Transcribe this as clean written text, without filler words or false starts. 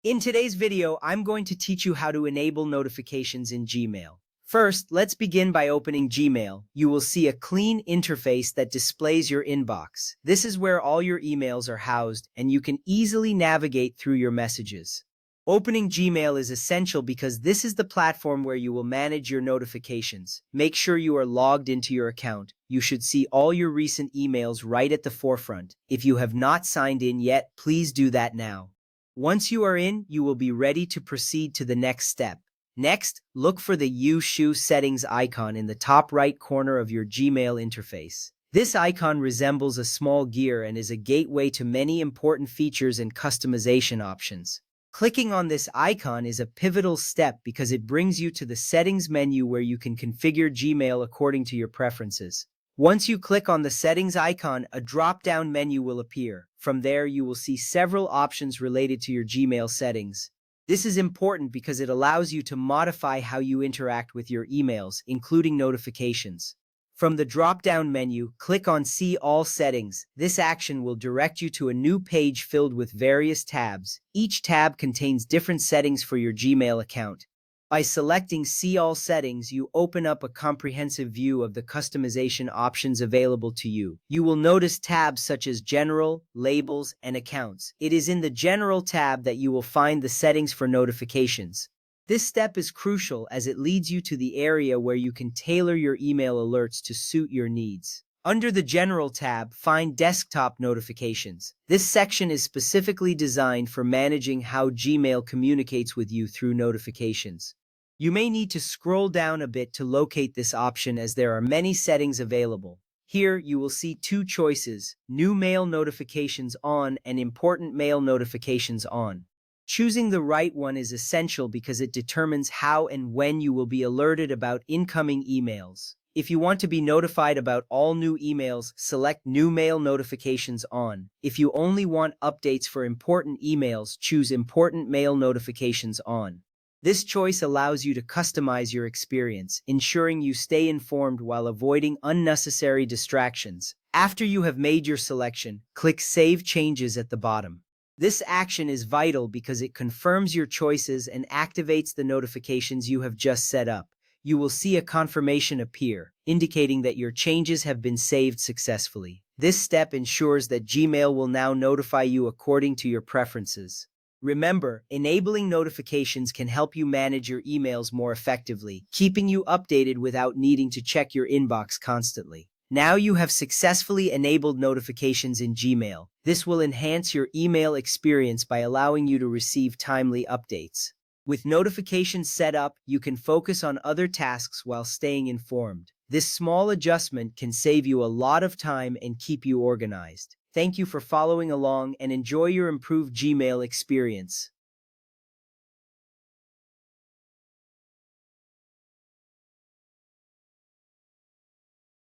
In today's video, I'm going to teach you how to enable notifications in Gmail. First, let's begin by opening Gmail. You will see a clean interface that displays your inbox. This is where all your emails are housed, and you can easily navigate through your messages. Opening Gmail is essential because this is the platform where you will manage your notifications. Make sure you are logged into your account. You should see all your recent emails right at the forefront. If you have not signed in yet, please do that now. Once you are in, you will be ready to proceed to the next step. Next, look for the Shoe settings icon in the top right corner of your Gmail interface. This icon resembles a small gear and is a gateway to many important features and customization options. Clicking on this icon is a pivotal step because it brings you to the settings menu where you can configure Gmail according to your preferences. Once you click on the settings icon, a drop-down menu will appear. From there, you will see several options related to your Gmail settings. This is important because it allows you to modify how you interact with your emails, including notifications. From the drop-down menu, click on See All Settings. This action will direct you to a new page filled with various tabs. Each tab contains different settings for your Gmail account. By selecting See All Settings, you open up a comprehensive view of the customization options available to you. You will notice tabs such as General, Labels, and Accounts. It is in the General tab that you will find the settings for notifications. This step is crucial as it leads you to the area where you can tailor your email alerts to suit your needs. Under the General tab, find Desktop Notifications. This section is specifically designed for managing how Gmail communicates with you through notifications. You may need to scroll down a bit to locate this option as there are many settings available. Here, you will see two choices: New Mail Notifications On and Important Mail Notifications On. Choosing the right one is essential because it determines how and when you will be alerted about incoming emails. If you want to be notified about all new emails, select New Mail Notifications On. If you only want updates for important emails, choose Important Mail Notifications On. This choice allows you to customize your experience, ensuring you stay informed while avoiding unnecessary distractions. After you have made your selection, click Save Changes at the bottom. This action is vital because it confirms your choices and activates the notifications you have just set up. You will see a confirmation appear, indicating that your changes have been saved successfully. This step ensures that Gmail will now notify you according to your preferences. Remember, enabling notifications can help you manage your emails more effectively, keeping you updated without needing to check your inbox constantly. Now you have successfully enabled notifications in Gmail. This will enhance your email experience by allowing you to receive timely updates. With notifications set up, you can focus on other tasks while staying informed. This small adjustment can save you a lot of time and keep you organized. Thank you for following along and enjoy your improved Gmail experience.